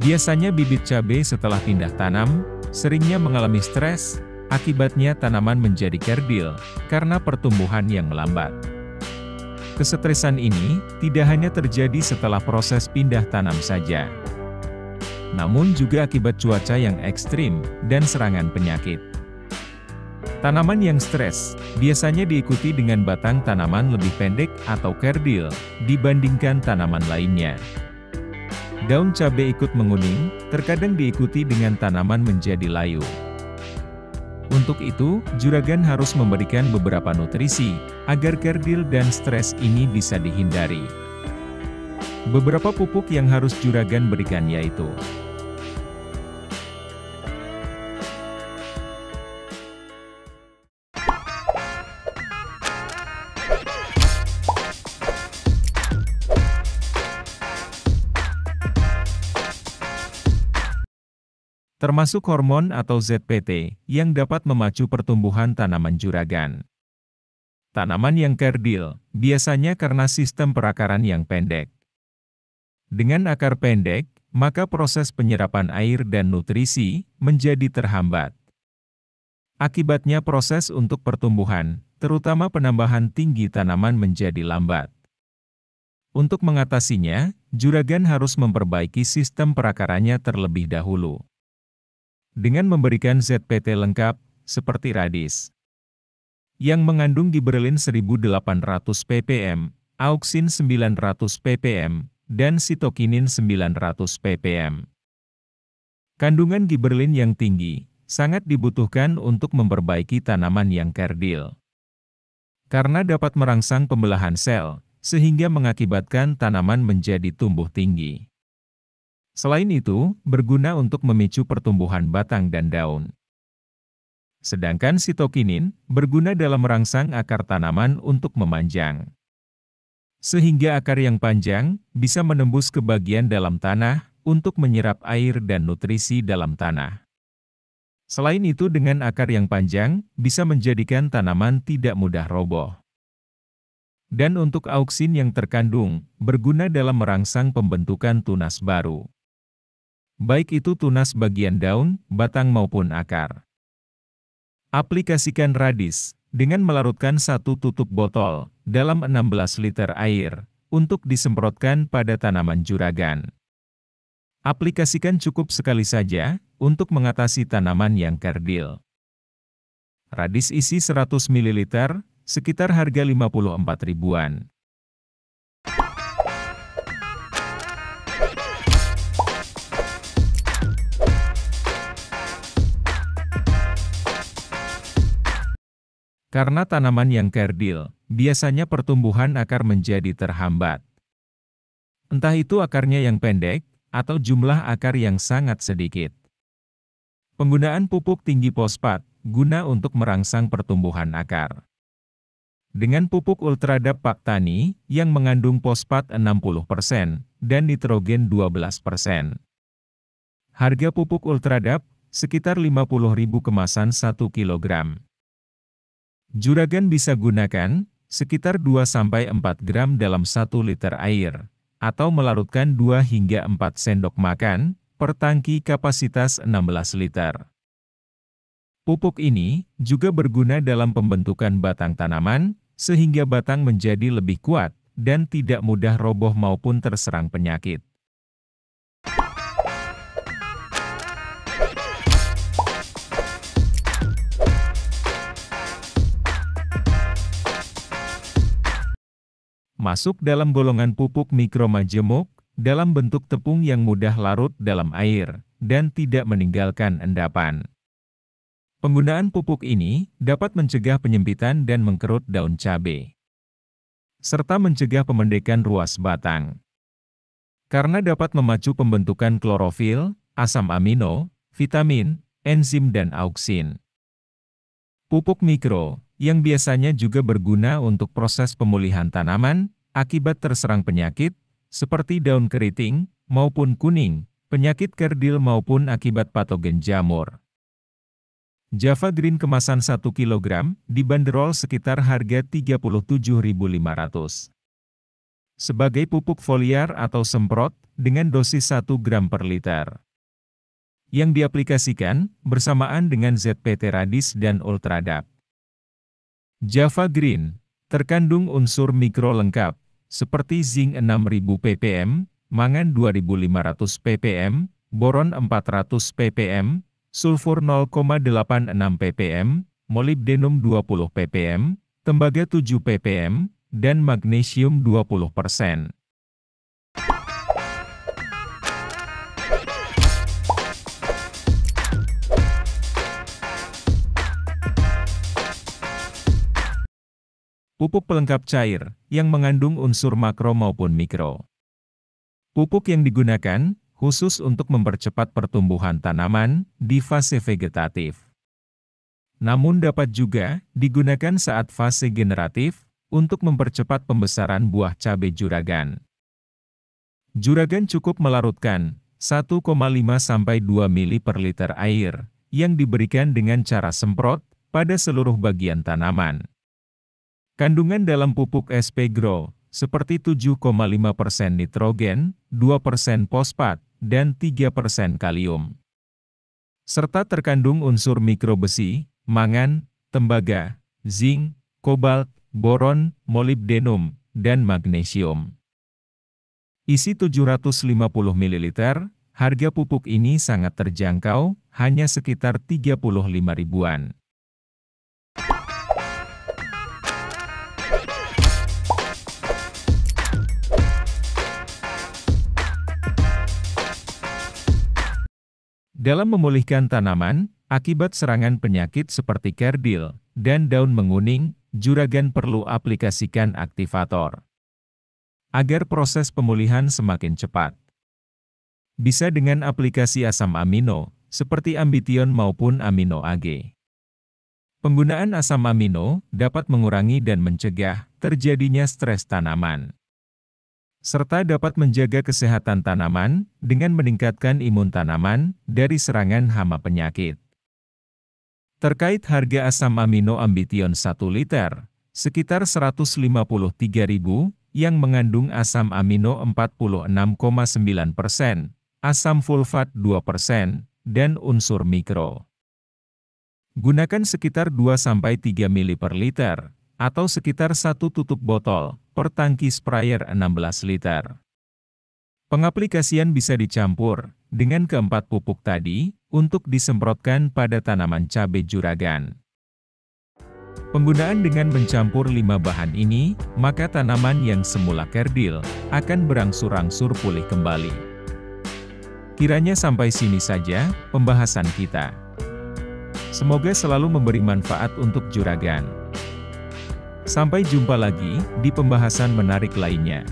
Biasanya bibit cabai setelah pindah tanam, seringnya mengalami stres, akibatnya tanaman menjadi kerdil, karena pertumbuhan yang melambat. Kesetresan ini, tidak hanya terjadi setelah proses pindah tanam saja, namun juga akibat cuaca yang ekstrim, dan serangan penyakit. Tanaman yang stres, biasanya diikuti dengan batang tanaman lebih pendek atau kerdil, dibandingkan tanaman lainnya. Daun cabai ikut menguning, terkadang diikuti dengan tanaman menjadi layu. Untuk itu, juragan harus memberikan beberapa nutrisi, agar kerdil dan stres ini bisa dihindari. Beberapa pupuk yang harus juragan berikan yaitu termasuk hormon atau ZPT, yang dapat memacu pertumbuhan tanaman juragan. Tanaman yang kerdil, biasanya karena sistem perakaran yang pendek. Dengan akar pendek, maka proses penyerapan air dan nutrisi menjadi terhambat. Akibatnya proses untuk pertumbuhan, terutama penambahan tinggi tanaman menjadi lambat. Untuk mengatasinya, juragan harus memperbaiki sistem perakarannya terlebih dahulu dengan memberikan ZPT lengkap, seperti radis, yang mengandung gibberellin 1800 ppm, auxin 900 ppm, dan sitokinin 900 ppm. Kandungan gibberellin yang tinggi, sangat dibutuhkan untuk memperbaiki tanaman yang kerdil. Karena dapat merangsang pembelahan sel, sehingga mengakibatkan tanaman menjadi tumbuh tinggi. Selain itu, berguna untuk memicu pertumbuhan batang dan daun. Sedangkan sitokinin, berguna dalam merangsang akar tanaman untuk memanjang. Sehingga akar yang panjang, bisa menembus ke bagian dalam tanah, untuk menyerap air dan nutrisi dalam tanah. Selain itu dengan akar yang panjang, bisa menjadikan tanaman tidak mudah roboh. Dan untuk auksin yang terkandung, berguna dalam merangsang pembentukan tunas baru. Baik itu tunas bagian daun, batang maupun akar. Aplikasikan radis, dengan melarutkan 1 tutup botol, dalam 16 liter air, untuk disemprotkan pada tanaman juragan. Aplikasikan cukup sekali saja, untuk mengatasi tanaman yang kerdil. Radis isi 100 ml, sekitar harga 54 ribuan. Karena tanaman yang kerdil, biasanya pertumbuhan akar menjadi terhambat. Entah itu akarnya yang pendek, atau jumlah akar yang sangat sedikit. Penggunaan pupuk tinggi fosfat, guna untuk merangsang pertumbuhan akar. Dengan pupuk Ultradap Paktani, yang mengandung fosfat 60% dan nitrogen 12%. Harga pupuk Ultradap, sekitar 50.000 kemasan 1 kg. Juragan bisa gunakan, sekitar 2-4 gram dalam 1 liter air, atau melarutkan 2 hingga 4 sendok makan, per tangki kapasitas 16 liter. Pupuk ini, juga berguna dalam pembentukan batang tanaman, sehingga batang menjadi lebih kuat, dan tidak mudah roboh maupun terserang penyakit. Masuk dalam golongan pupuk mikromajemuk, dalam bentuk tepung yang mudah larut dalam air, dan tidak meninggalkan endapan. Penggunaan pupuk ini, dapat mencegah penyempitan dan mengkerut daun cabai, serta mencegah pemendekan ruas batang. Karena dapat memacu pembentukan klorofil, asam amino, vitamin, enzim dan auksin. Pupuk mikro, yang biasanya juga berguna untuk proses pemulihan tanaman, akibat terserang penyakit, seperti daun keriting, maupun kuning, penyakit kerdil maupun akibat patogen jamur. Java Green kemasan 1 kg, dibanderol sekitar harga 37.500. Sebagai pupuk foliar atau semprot, dengan dosis 1 gram per liter. Yang diaplikasikan bersamaan dengan ZPT Radis dan Ultradap. Java Green terkandung unsur mikro lengkap, seperti zinc 6000 ppm, mangan 2500 ppm, boron 400 ppm, sulfur 0,86 ppm, molibdenum 20 ppm, tembaga 7 ppm, dan magnesium 20%. Pupuk pelengkap cair, yang mengandung unsur makro maupun mikro. Pupuk yang digunakan, khusus untuk mempercepat pertumbuhan tanaman, di fase vegetatif. Namun dapat juga, digunakan saat fase generatif, untuk mempercepat pembesaran buah cabai juragan. Juragan cukup melarutkan, 1,5–2 ml per liter air, yang diberikan dengan cara semprot, pada seluruh bagian tanaman. Kandungan dalam pupuk SP Grow, seperti 7,5% nitrogen, 2% fosfat, dan 3% kalium. Serta terkandung unsur mikro besi, mangan, tembaga, zinc, kobalt, boron, molibdenum, dan magnesium. Isi 750 ml, harga pupuk ini sangat terjangkau, hanya sekitar 35 ribuan. Dalam memulihkan tanaman, akibat serangan penyakit seperti kerdil, dan daun menguning, juragan perlu aplikasikan aktivator. Agar proses pemulihan semakin cepat. Bisa dengan aplikasi asam amino, seperti Ambition maupun Amino AG. Penggunaan asam amino dapat mengurangi dan mencegah terjadinya stres tanaman. Serta dapat menjaga kesehatan tanaman dengan meningkatkan imun tanaman dari serangan hama penyakit. Terkait harga asam amino Ambition 1 liter, sekitar 153.000, yang mengandung asam amino 46,9%, asam fulfat 2%, dan unsur mikro. Gunakan sekitar 2–3 ml per liter, atau sekitar 1 tutup botol, per tangki sprayer 16 liter. Pengaplikasian bisa dicampur, dengan keempat pupuk tadi, untuk disemprotkan pada tanaman cabai juragan. Penggunaan dengan mencampur 5 bahan ini, maka tanaman yang semula kerdil, akan berangsur-angsur pulih kembali. Kiranya sampai sini saja, pembahasan kita. Semoga selalu memberi manfaat untuk juragan. Sampai jumpa lagi, di pembahasan menarik lainnya.